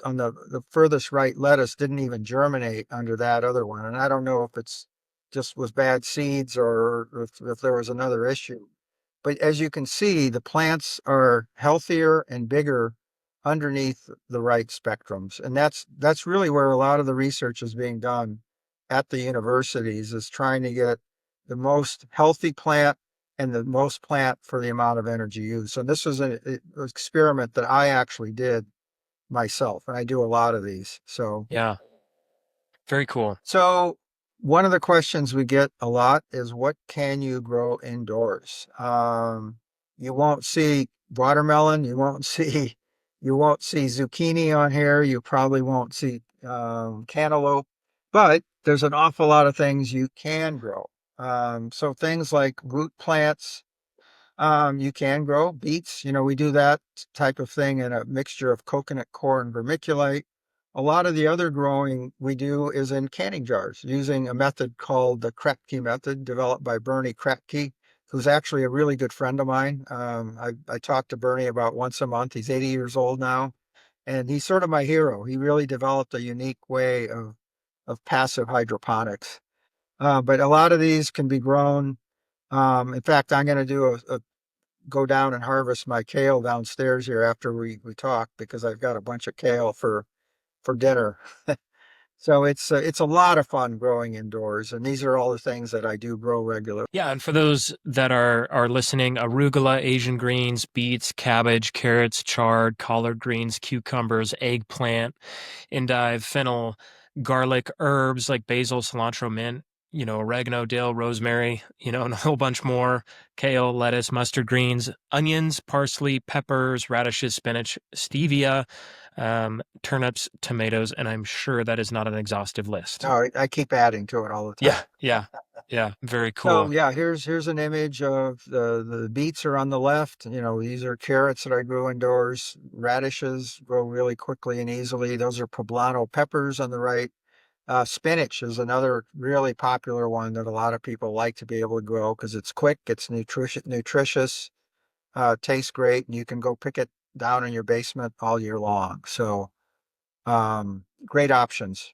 on the furthest right lettuce didn't even germinate under that other one. And I don't know if it's just was bad seeds or if there was another issue. But as you can see, the plants are healthier and bigger underneath the right spectrums. And that's really where a lot of the research is being done at the universities is trying to get the most healthy plant and the most plant for the amount of energy used. So this was an experiment that I actually did myself, and I do a lot of these. Yeah, very cool. So one of the questions we get a lot is what can you grow indoors? You won't see watermelon, you won't see zucchini on here, you probably won't see cantaloupe, but there's an awful lot of things you can grow. So things like root plants, you can grow beets. You know, we do that type of thing in a mixture of coconut coir and vermiculite. A lot of the other growing we do is in canning jars using a method called the Kratky method, developed by Bernie Kratky, who's actually a really good friend of mine. I talk to Bernie about once a month. He's 80 years old now, and he's sort of my hero. He really developed a unique way of passive hydroponics. But a lot of these can be grown. In fact, I'm going to do a go down and harvest my kale downstairs here after we talk because I've got a bunch of kale for dinner. So it's a lot of fun growing indoors, and these are all the things that I do grow regularly. Yeah, and for those that are listening, arugula, Asian greens, beets, cabbage, carrots, chard, collard greens, cucumbers, eggplant, endive, fennel, garlic, herbs like basil, cilantro, mint, oregano, dill, rosemary, and a whole bunch more, kale, lettuce, mustard greens, onions, parsley, peppers, radishes, spinach, stevia, turnips, tomatoes, and I'm sure that is not an exhaustive list. No, I keep adding to it all the time. Yeah, yeah, yeah, very So cool. yeah, here's an image of the beets are on the left. You know, these are carrots that I grew indoors. Radishes grow really quickly and easily. Those are poblano peppers on the right. Spinach is another really popular one that a lot of people like to be able to grow because it's quick, it's nutritious, tastes great, and you can go pick it down in your basement all year long. So, great options.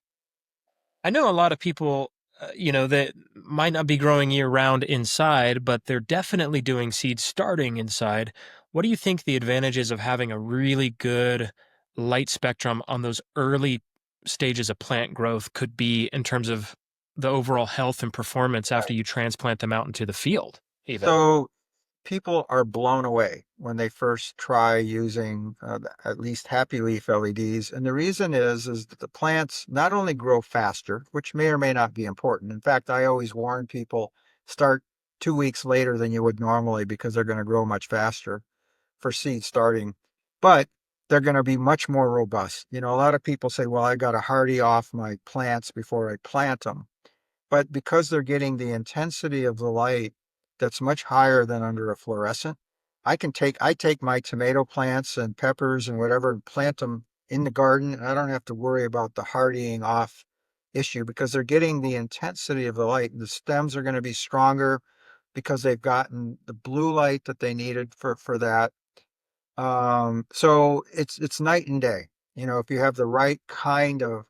I know a lot of people, that might not be growing year round inside, but they're definitely doing seed starting inside. What do you think the advantages of having a really good light spectrum on those early stages of plant growth could be in terms of the overall health and performance after Right. you transplant them out into the field, even? So, people are blown away when they first try using at least happy leaf LEDs. And the reason is that the plants not only grow faster, which may or may not be important. In fact, I always warn people start 2 weeks later than you would normally because they're going to grow much faster for seed starting, but they're going to be much more robust. You know, a lot of people say, well, I got to hardy off my plants before I plant them. But because they're getting the intensity of the light that's much higher than under a fluorescent, I take my tomato plants and peppers and whatever and plant them in the garden, and I don't have to worry about the hardying off issue because they're getting the intensity of the light. The stems are going to be stronger because they've gotten the blue light that they needed for that. So it's night and day. You know, if you have the right kind of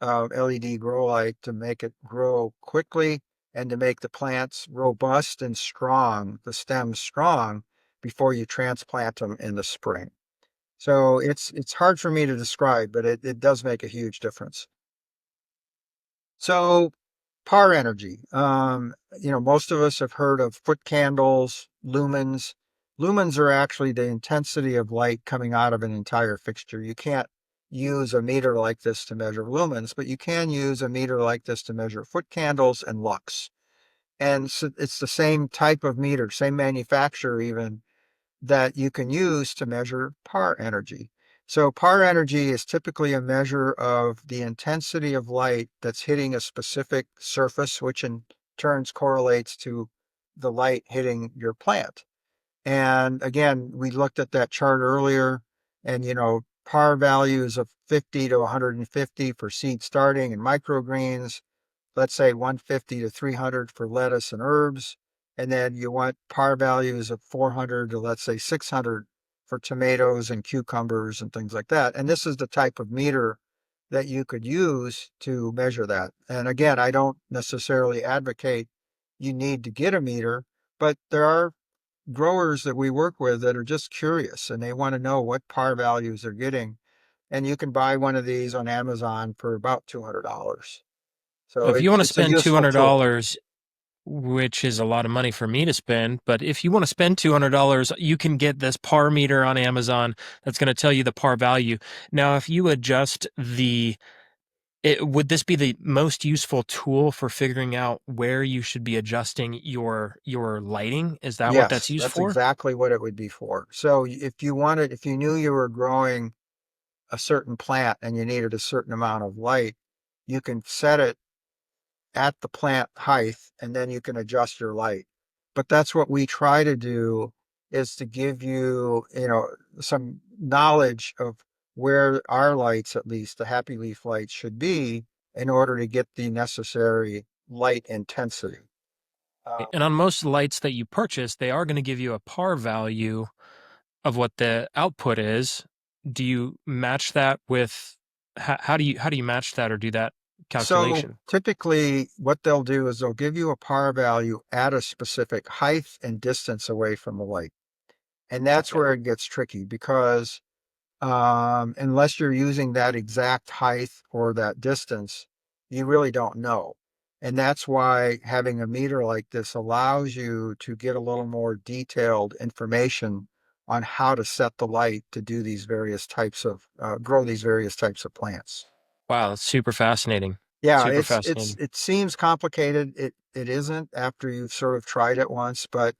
LED grow light to make it grow quickly and to make the plants robust and strong, the stems strong before you transplant them in the spring. So it's hard for me to describe, but it does make a huge difference. So power energy. You know, most of us have heard of foot candles, lumens. Lumens are actually the intensity of light coming out of an entire fixture. You can't use a meter like this to measure lumens, but you can use a meter like this to measure foot candles and lux. And so it's the same type of meter, same manufacturer even, that you can use to measure par energy. So par energy is typically a measure of the intensity of light that's hitting a specific surface, which in turns correlates to the light hitting your plant. And again, we looked at that chart earlier, and you know, par values of 50 to 150 for seed starting and microgreens, let's say 150 to 300 for lettuce and herbs. And then you want par values of 400 to let's say 600 for tomatoes and cucumbers and things like that. And this is the type of meter that you could use to measure that. And again, I don't necessarily advocate you need to get a meter, but there are growers that we work with that are just curious and they want to know what par values they're getting. And you can buy one of these on Amazon for about $200. So So if you want to it's a spend useful tool. $200, which is a lot of money for me to spend. But if you want to spend $200, you can get this par meter on Amazon that's going to tell you the par value. Now, if you adjust would this be the most useful tool for figuring out where you should be adjusting your lighting? Is that what that's Yes, used that's for? exactly what it would be for. So if you knew you were growing a certain plant and you needed a certain amount of light, you can set it at the plant height and then you can adjust your light. But that's what we try to do, is to give you, some knowledge of where our lights, at least the happy leaf lights, should be in order to get the necessary light intensity. And on most lights that you purchase, they are going to give you a par value of what the output is. Do you match that with how do you match that or do that So calculation? typically what they'll do is they'll give you a par value at a specific height and distance away from the light. And that's Okay. where it gets tricky because unless you're using that exact height or that distance, you really don't know. And that's why having a meter like this allows you to get a little more detailed information on how to set the light to do these various types of, grow these various types of plants. Wow, that's super fascinating. Yeah, Super it's fascinating. it seems complicated. It isn't after you've sort of tried it once, but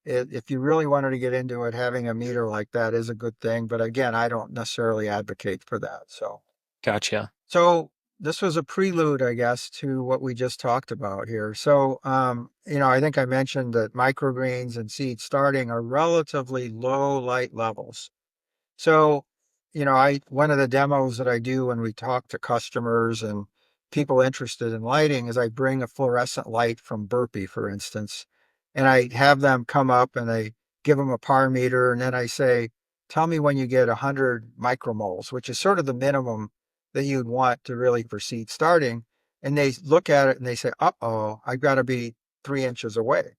if you really wanted to get into it, having a meter like that is a good thing. But again, I don't necessarily advocate for that. Gotcha. So this was a prelude, I guess, to what we just talked about here. So, I think I mentioned that microgreens and seed starting are relatively low light levels. So, I one of the demos that I do when we talk to customers and people interested in lighting is I bring a fluorescent light from Burpee, for instance, and I have them come up and I give them a par meter, and then I say, "Tell me when you get 100 micromoles," which is sort of the minimum that you'd want to really proceed starting. And they look at it and they say, "Uh-oh, I've got to be 3 inches away."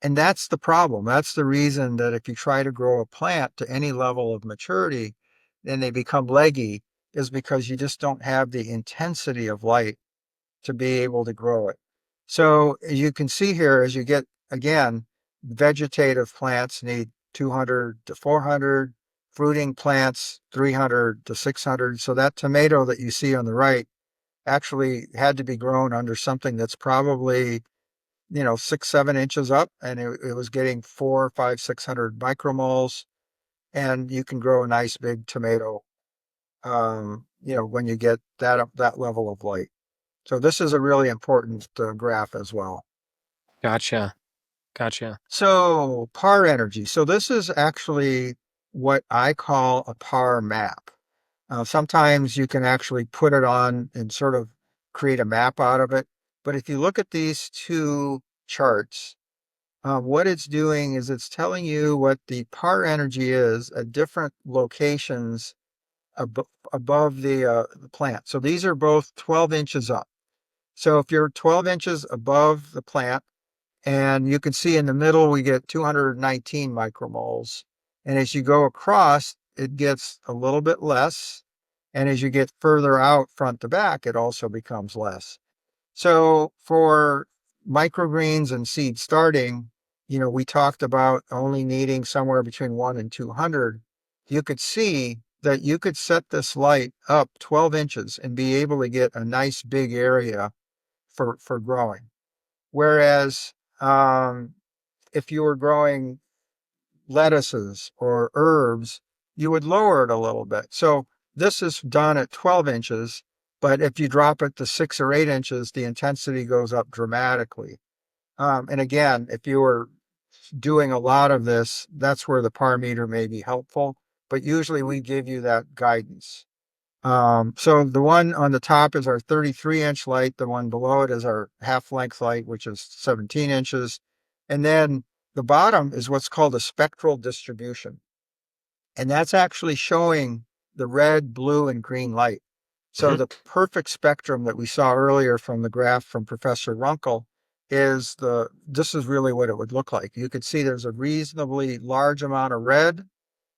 And that's the problem. That's the reason that if you try to grow a plant to any level of maturity, then they become leggy, is because you just don't have the intensity of light to be able to grow it. So as you can see here, as you get, again, vegetative plants need 200 to 400, fruiting plants 300 to 600. So that tomato that you see on the right actually had to be grown under something that's probably 6, 7 inches up, and it was getting 4, 5, 600 micromoles, and you can grow a nice big tomato, when you get that level of light. So this is a really important graph as well. Gotcha. Gotcha. So par energy. So this is actually what I call a par map. Sometimes you can actually put it on and sort of create a map out of it. But if you look at these two charts, what it's doing is it's telling you what the par energy is at different locations above the plant. So these are both 12 inches up. So if you're 12 inches above the plant, and you can see in the middle, we get 219 micromoles. And as you go across, it gets a little bit less. And as you get further out front to back, it also becomes less. So for microgreens and seed starting, we talked about only needing somewhere between 1 and 200. You could see that you could set this light up 12 inches and be able to get a nice big area for growing. Whereas if you were growing lettuces or herbs, you would lower it a little bit. So this is done at 12 inches, but if you drop it to 6 or 8 inches, the intensity goes up dramatically. And again, if you were doing a lot of this, that's where the par meter may be helpful, but usually we give you that guidance. So the one on the top is our 33-inch light. The one below it is our half length light, which is 17 inches. And then the bottom is what's called a spectral distribution. And that's actually showing the red, blue, and green light. So Hmm. the perfect spectrum that we saw earlier from the graph from Professor Runkle this is really what it would look like. You could see there's a reasonably large amount of red,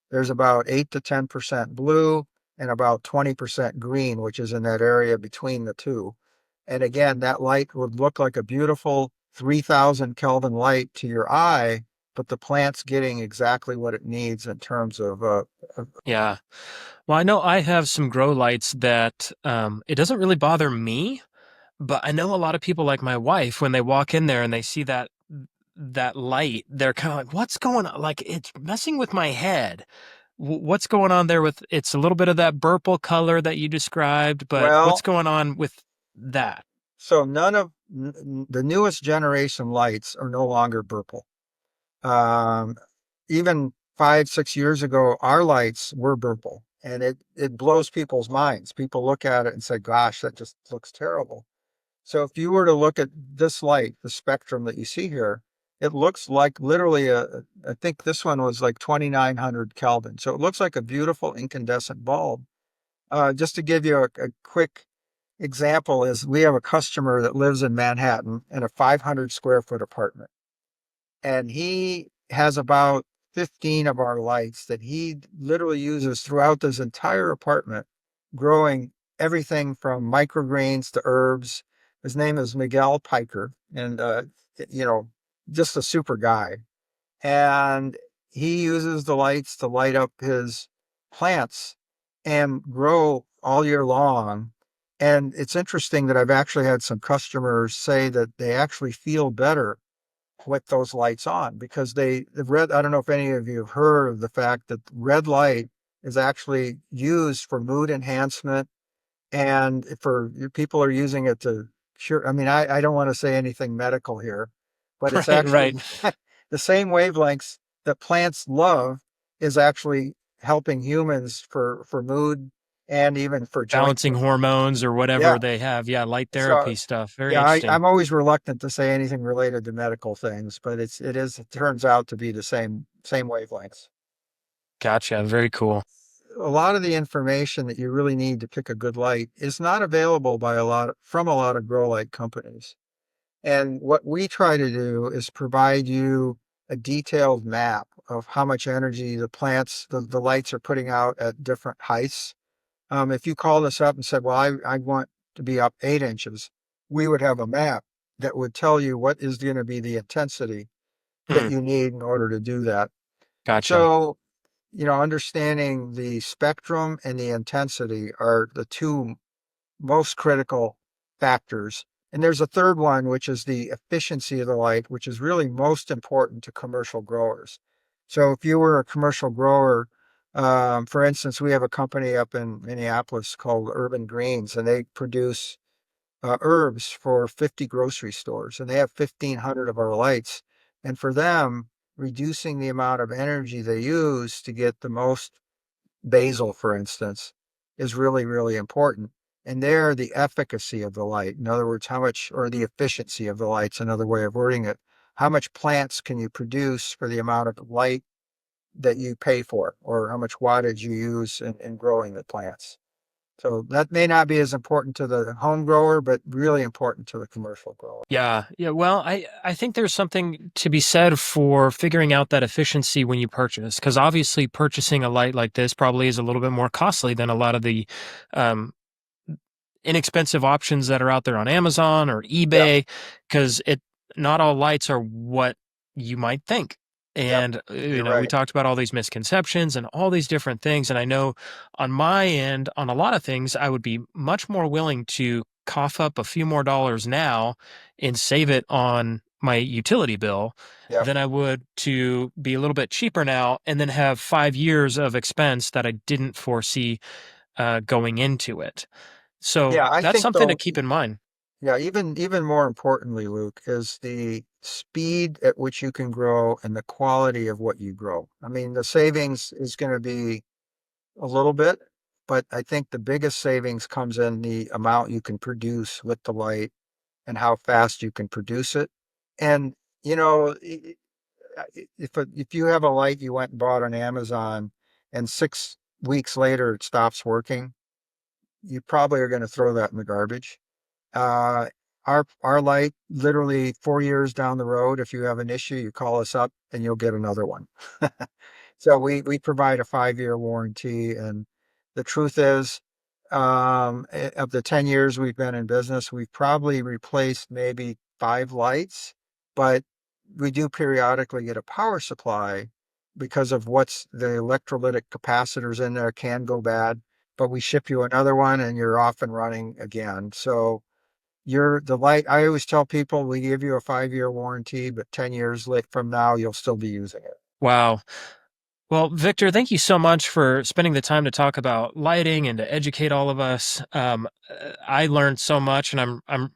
there's about 8 to 10% blue, and about 20% green, which is in that area between the two. And again, that light would look like a beautiful 3,000 Kelvin light to your eye, but the plant's getting exactly what it needs in terms of Yeah. Well, I know I have some grow lights that it doesn't really bother me, but I know a lot of people like my wife when they walk in there and they see that light, they're kind of like, "What's going on?" Like it's messing with my head. What's going on there with it's a little bit of that purple color that you described, but what's well, going on with that? so none of the newest generation lights are no longer purple. Um, Even 5, 6 years ago, our lights were purple, and it blows people's minds. People look at it and say, "Gosh, that just looks terrible." So if you were to look at this light, the spectrum that you see here, it looks like literally I think this one was like 2,900 Kelvin. So it looks like a beautiful incandescent bulb. Just to give you a quick example is we have a customer that lives in Manhattan in a 500 square foot apartment, and he has about 15 of our lights that he literally uses throughout this entire apartment, growing everything from microgreens to herbs. His name is Miguel Piker, and you know, just a super guy. And he uses the lights to light up his plants and grow all year long. And it's interesting that I've actually had some customers say that they actually feel better with those lights on because the red, I don't know if any of you have heard of the fact that red light is actually used for mood enhancement, and for people are using it to cure. I mean, I don't want to say anything medical here, but it's Right, right. actually the same wavelengths that plants love is actually helping humans for mood and even for joint Balancing pain. hormones or Yeah. whatever they have. Yeah, light So therapy stuff. Very yeah, interesting. I'm always reluctant to say anything related to medical things, but it turns out to be the same wavelengths. Gotcha. Very cool. A lot of the information that you really need to pick a good light is not available by from a lot of grow light companies. And what we try to do is provide you a detailed map of how much energy the lights are putting out at different heights. If you called us up and said, well, I want to be up 8 inches, we would have a map that would tell you what is going to be the intensity that Hmm, you need in order to do that. gotcha. So, understanding the spectrum and the intensity are the two most critical factors. And there's a third one, which is the efficiency of the light, which is really most important to commercial growers. So if you were a commercial grower, for instance, we have a company up in Minneapolis called Urban Greens, and they produce herbs for 50 grocery stores, and they have 1,500 of our lights. And for them, reducing the amount of energy they use to get the most basil, for instance, is really, really important. And there, the efficacy of the light, in other words, how much, or the efficiency of the light's another way of wording it, how much plants can you produce for the amount of light that you pay for, or how much wattage you use in growing the plants. So that may not be as important to the home grower, but really important to the commercial grower. Yeah, yeah. Well, I think there's something to be said for figuring out that efficiency when you purchase, because obviously purchasing a light like this probably is a little bit more costly than a lot of the um, inexpensive options that are out there on Amazon or Yep, eBay, because it not all lights are what you might think. yep, And you're we right. talked about all these misconceptions and all these different things. And I know on my end, on a lot of things, I would be much more willing to cough up a few more dollars now and save it on my utility bill Yep. than I would to be a little bit cheaper now and then have 5 years of expense that I didn't foresee going into it. So Yeah, I that's think something to though, keep in mind. yeah, even more importantly, Luke, is the speed at which you can grow and the quality of what you grow. I mean, the savings is going to be a little bit, but I think the biggest savings comes in the amount you can produce with the light and how fast you can produce it. And you know, if you have a light you went and bought on Amazon and 6 weeks later it stops working, you probably are going to throw that in the garbage. Uh, our light, literally 4 years down the road, if you have an issue, you call us up and you'll get another one. So we provide a 5 year warranty, and the truth is, of the 10 years we've been in business, we've probably replaced maybe 5 lights, but we do periodically get a power supply because of what's the electrolytic capacitors in there can go bad, but we ship you another one and you're off and running again. So the light, I always tell people we give you a 5-year warranty, but 10 years from now, you'll still be using it. Wow. Well, Victor, thank you so much for spending the time to talk about lighting and to educate all of us. I learned so much, and I'm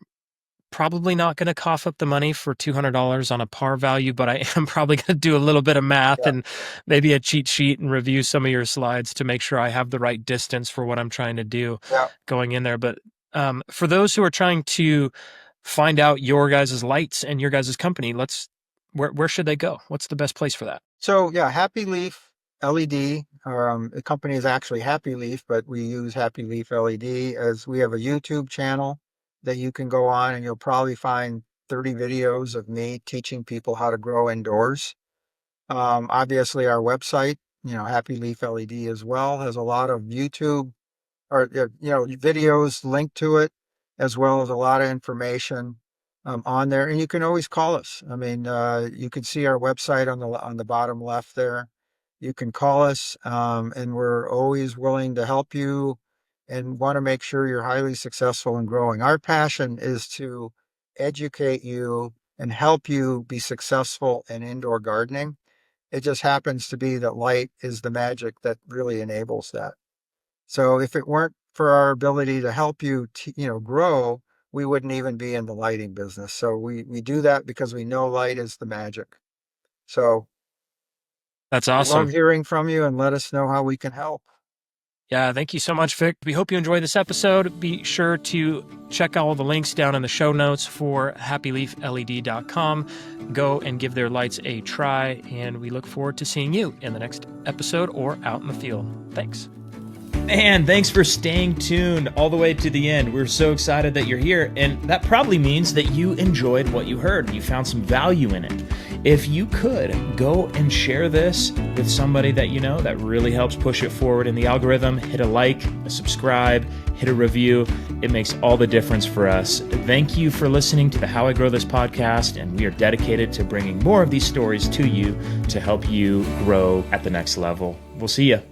probably not going to cough up the money for $200 on a par value, but I am probably going to do a little bit of math Yeah. and maybe a cheat sheet and review some of your slides to make sure I have the right distance for what I'm trying to do Yeah. going in there. But for those who are trying to find out your guys' lights and your guys' company, where should they go? What's the best place for that? So yeah, Happy Leaf LED. The company is actually Happy Leaf, but we use Happy Leaf LED as we have a YouTube channel that you can go on, and you'll probably find 30 videos of me teaching people how to grow indoors. Obviously, our website, Happy Leaf LED as well, has a lot of YouTube or videos linked to it, as well as a lot of information on there. And you can always call us. I mean, you can see our website on the bottom left there. You can call us, and we're always willing to help you and want to make sure you're highly successful in growing. Our passion is to educate you and help you be successful in indoor gardening. It just happens to be that light is the magic that really enables that. So if it weren't for our ability to help you, grow, we wouldn't even be in the lighting business. So we do that because we know light is the magic. So That's we love awesome. hearing from you and let us know how we can help. Yeah, thank you so much, Vic. We hope you enjoyed this episode. Be sure to check all the links down in the show notes for happyleafled.com. Go and give their lights a try, and we look forward to seeing you in the next episode or out in the field. Thanks. And thanks for staying tuned all the way to the end. We're so excited that you're here, and that probably means that you enjoyed what you heard. You found some value in it. If you could, go and share this with somebody that you know. That really helps push it forward in the algorithm. Hit a like, a subscribe, hit a review. It makes all the difference for us. Thank you for listening to the How I Grow This podcast, and we are dedicated to bringing more of these stories to you to help you grow at the next level. We'll see you.